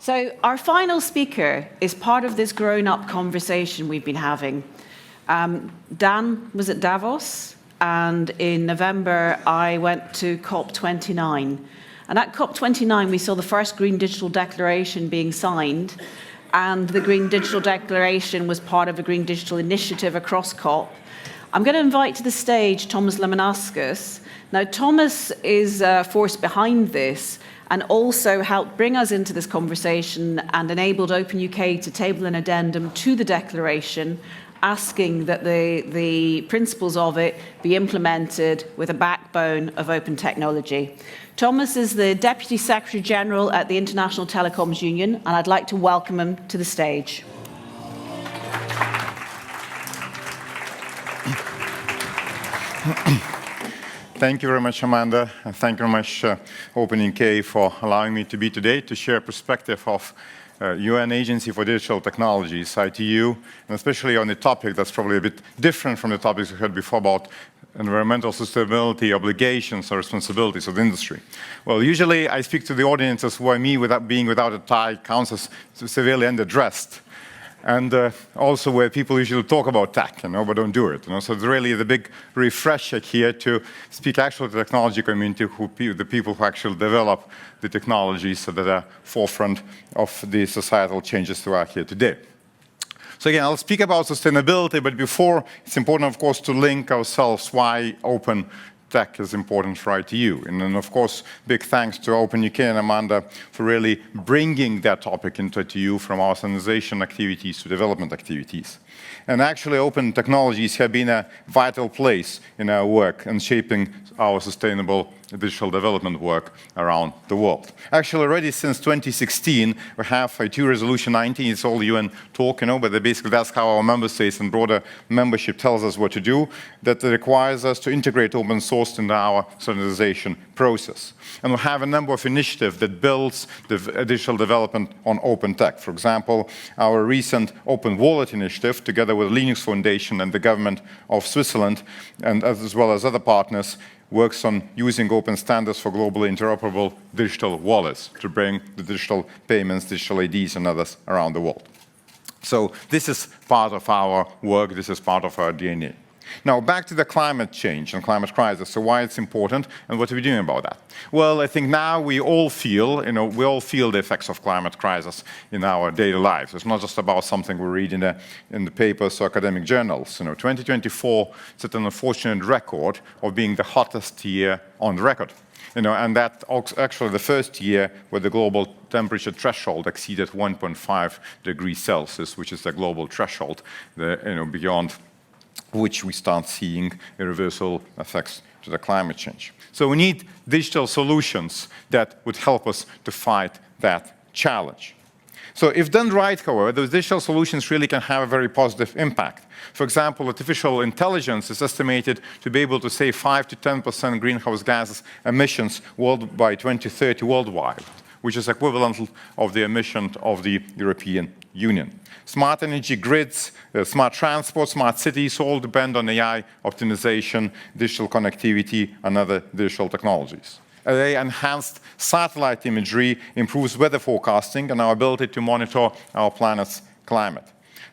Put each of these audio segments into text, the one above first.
So our final speaker is part of this grown-up conversation we've been having. Dan was at Davos, and in November I went to COP29. And at COP29 we saw the first Green Digital Declaration being signed, and the Green Digital Declaration was part of a Green Digital Initiative across COP. I'm going to invite to the stage Tomas Lamanauskas. Now, Tomas is a force behind this and also helped bring us into this conversation and enabled Open UK to table an addendum to the declaration, asking that the principles of it be implemented with a backbone of open technology. Tomas is the Deputy Secretary General at the International Telecoms Union, and I'd like to welcome him to the stage. Thank you very much, Amanda, and thank you very much, Open UK, for allowing me to be today to share a perspective of UN Agency for Digital Technologies, ITU, and especially on a topic that's probably a bit different from the topics we heard before about environmental sustainability, obligations, or responsibilities of the industry. Well, usually I speak to the audiences where me, being without a tie, counts as severely underdressed. And also where people usually talk about tech, but don't do it. So it's really the big refresher here to speak actually to the technology community, the people who actually develop the technologies that are forefront of the societal changes that are here today. So again, I'll speak about sustainability, but before, it's important, of course, to link ourselves why open tech is important for ITU. And then, of course, big thanks to Open UK and Amanda for really bringing that topic into ITU from our standardization activities to development activities. And actually, open technologies have been a vital place in our work and shaping our sustainable digital development work around the world. Actually, already since 2016, we have ITU Resolution 19. It's all UN talk, but basically that's how our member states and broader membership tells us what to do, that requires us to integrate open source into our standardization process. And we have a number of initiatives that builds the digital development on open tech. For example, our recent Open Wallet initiative, together with Linux Foundation and the government of Switzerland, and as well as other partners, works on using open standards for globally interoperable digital wallets to bring the digital payments, digital IDs, and others around the world. So this is part of our work. This is part of our DNA. Now, back to the climate change and climate crisis. So why it's important and what are we doing about that? Well, I think now we all feel, the effects of climate crisis in our daily lives. It's not just about something we read in the papers or academic journals. 2024 set an unfortunate record of being the hottest year on the record. And that actually the first year where the global temperature threshold exceeded 1.5 degrees Celsius, which is the global threshold, beyond which we start seeing irreversible effects to the climate change. So we need digital solutions that would help us to fight that challenge. So if done right, however, those digital solutions really can have a very positive impact. For example, artificial intelligence is estimated to be able to save 5 to 10% greenhouse gas emissions by 2030 worldwide, which is equivalent of the emission of the European Union. Smart energy grids, smart transport, smart cities all depend on AI optimization, digital connectivity, and other digital technologies. Enhanced satellite imagery improves weather forecasting and our ability to monitor our planet's climate.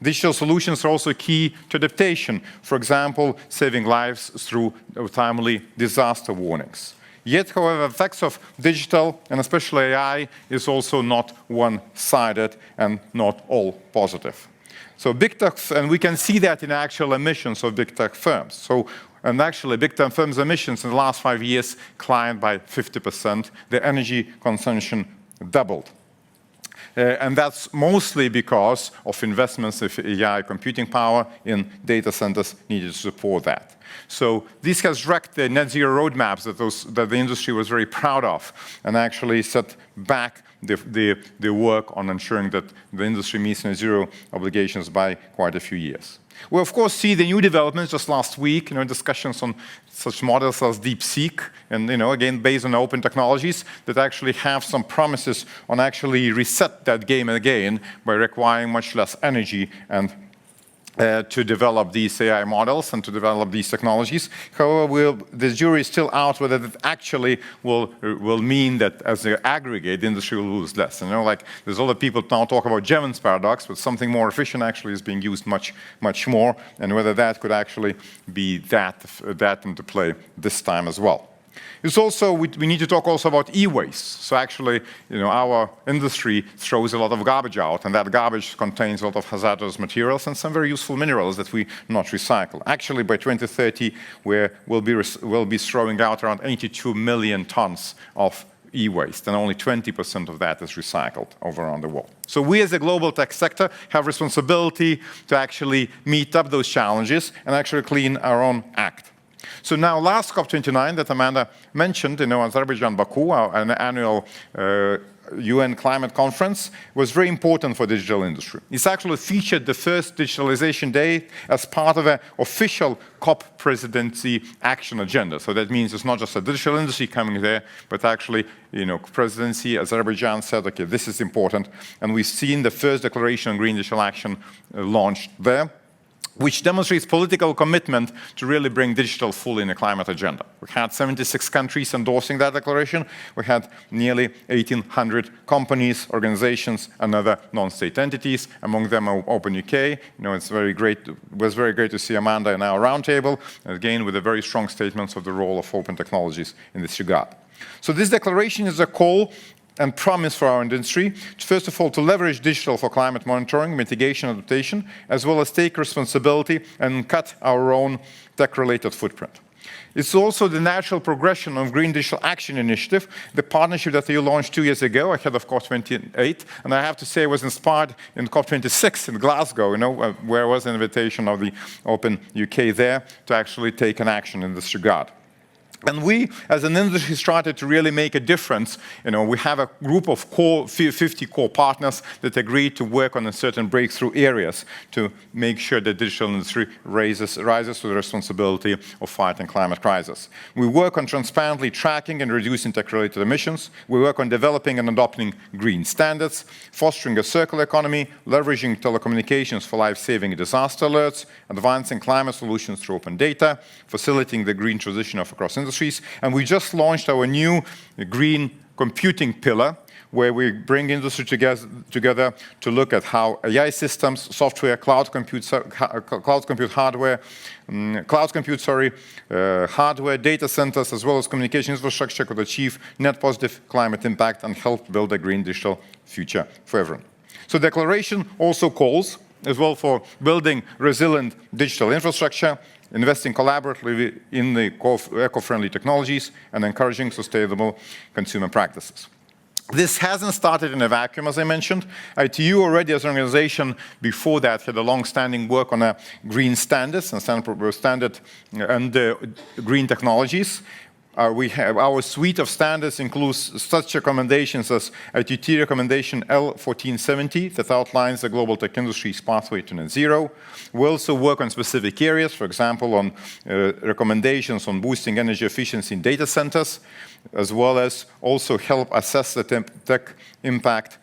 Digital solutions are also key to adaptation, for example, saving lives through timely disaster warnings. Yet, however, effects of digital, and especially AI, is also not one-sided and not all positive. So big tech, and we can see that in actual emissions of big tech firms. And actually, big tech firms' emissions in the last 5 years climbed by 50%. Their energy consumption doubled. And that's mostly because of investments in AI computing power in data centers needed to support that. So this has wrecked the net zero roadmaps that the industry was very proud of and actually set back the work on ensuring that the industry meets net zero obligations by quite a few years. We, of course, see the new developments just last week, discussions on such models as DeepSeek, and, again, based on open technologies that actually have some promises on actually reset that game again by requiring much less energy and to develop these AI models and to develop these technologies. However, the jury is still out whether that actually will mean that as they aggregate, the industry will lose less. Like there's a lot of people now talk about Jevons paradox, but something more efficient actually is being used much more, and whether that could actually be that into play this time as well. It's also, we need to talk also about e-waste. So actually, our industry throws a lot of garbage out, and that garbage contains a lot of hazardous materials and some very useful minerals that we not recycle. Actually, by 2030, we'll be throwing out around 82 million tons of e-waste, and only 20% of that is recycled over around the world. So we as a global tech sector have responsibility to actually meet up those challenges and actually clean our own act. So now last COP29 that Amanda mentioned, Azerbaijan, Baku, an annual UN climate conference, was very important for the digital industry. It's actually featured the first digitalization day as part of an official COP presidency action agenda. So that means it's not just a digital industry coming there, but actually, presidency, Azerbaijan said, okay, this is important. And we've seen the first declaration on green digital action launched there, which demonstrates political commitment to really bring digital fully in the climate agenda. We had 76 countries endorsing that declaration. We had nearly 1,800 companies, organizations, and other non-state entities, among them Open UK. It was very great to see Amanda in our roundtable, again with a very strong statements of the role of open technologies in this regard. So this declaration is a call and promise for our industry, first of all, to leverage digital for climate monitoring, mitigation, adaptation, as well as take responsibility and cut our own tech-related footprint. It's also the natural progression of Green Digital Action Initiative, the partnership that you launched 2 years ago ahead of COP28, and I have to say it was inspired in COP26 in Glasgow, where was an invitation of the Open UK there to actually take an action in this regard. And we, as an industry, started to really make a difference. We have a group of 50 core partners that agreed to work on a certain breakthrough areas to make sure the digital industry rises to the responsibility of fighting climate crisis. We work on transparently tracking and reducing tech-related emissions. We work on developing and adopting green standards, fostering a circular economy, leveraging telecommunications for life-saving disaster alerts, advancing climate solutions through open data, facilitating the green transition of across industries. And we just launched our new green computing pillar, where we bring industry together to look at how AI systems, software, cloud compute hardware, hardware, data centers, as well as communication infrastructure could achieve net positive climate impact and help build a green digital future for everyone. So the declaration also calls as well for building resilient digital infrastructure, investing collaboratively in the eco-friendly technologies, and encouraging sustainable consumer practices. This hasn't started in a vacuum, as I mentioned. ITU already, as an organization, before that, had a long-standing work on green standards and green technologies. Our suite of standards includes such recommendations as ITT recommendation L1470 that outlines the global tech industry's pathway to net zero. We also work on specific areas, for example, on recommendations on boosting energy efficiency in data centers, as well as also help assess the tech impact,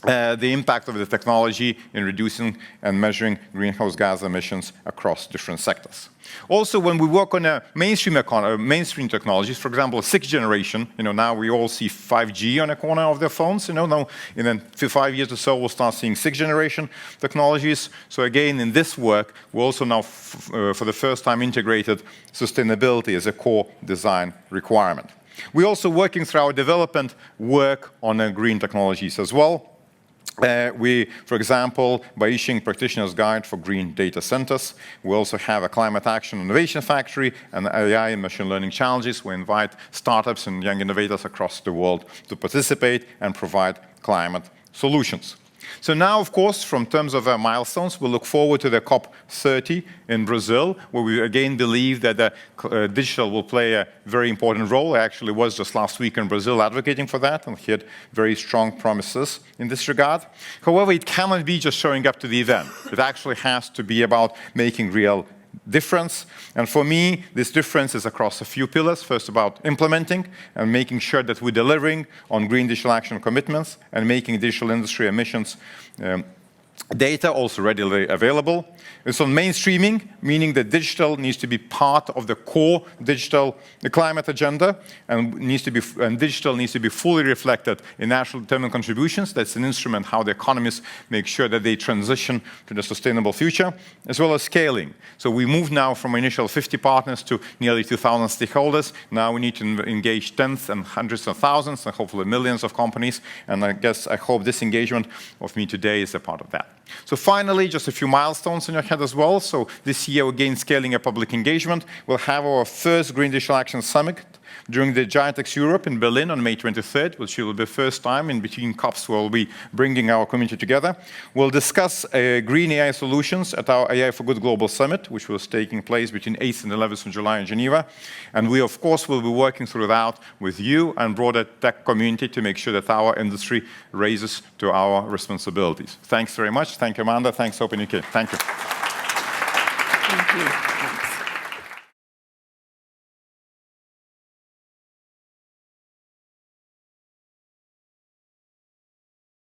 the impact of the technology in reducing and measuring greenhouse gas emissions across different sectors. Also, when we work on mainstream technologies, for example, 6th generation, now we all see 5G on the corner of their phones. Now in 5 years or so, we'll start seeing 6th generation technologies. So again, in this work, we also now, for the first time, integrated sustainability as a core design requirement. We're also working through our development work on green technologies as well. For example, by issuing Practitioner's Guide for Green Data Centers, we also have a Climate Action Innovation Factory and AI and Machine Learning Challenges. We invite startups and young innovators across the world to participate and provide climate solutions. So now, of course, from terms of milestones, we look forward to the COP30 in Brazil, where we again believe that digital will play a very important role. I actually was just last week in Brazil advocating for that, and he had very strong promises in this regard. However, it cannot be just showing up to the event. It actually has to be about making real difference. And for me, this difference is across a few pillars. First, about implementing and making sure that we're delivering on green digital action commitments and making digital industry emissions Data also readily available. It's on mainstreaming, meaning that digital needs to be part of the core digital climate agenda, and digital needs to be fully reflected in national determined contributions. That's an instrument how the economies make sure that they transition to the sustainable future, as well as scaling. So we moved now from initial 50 partners to nearly 2,000 stakeholders. Now we need to engage tens and hundreds of thousands and hopefully millions of companies. And I hope this engagement of me today is a part of that. So finally, just a few milestones in your head as well. So this year, again, scaling a public engagement. We'll have our first Green Digital Action Summit during the Giantex Europe in Berlin on May 23rd, which will be the first time in between COPs we'll be bringing our community together. We'll discuss green AI solutions at our AI for Good Global Summit, which was taking place between 8th and 11th of July in Geneva. And we, of course, will be working throughout with you and broader tech community to make sure that our industry raises to our responsibilities. Thanks very much. Thank you, Amanda. Thanks, OpenUK. Thank you. Thank you.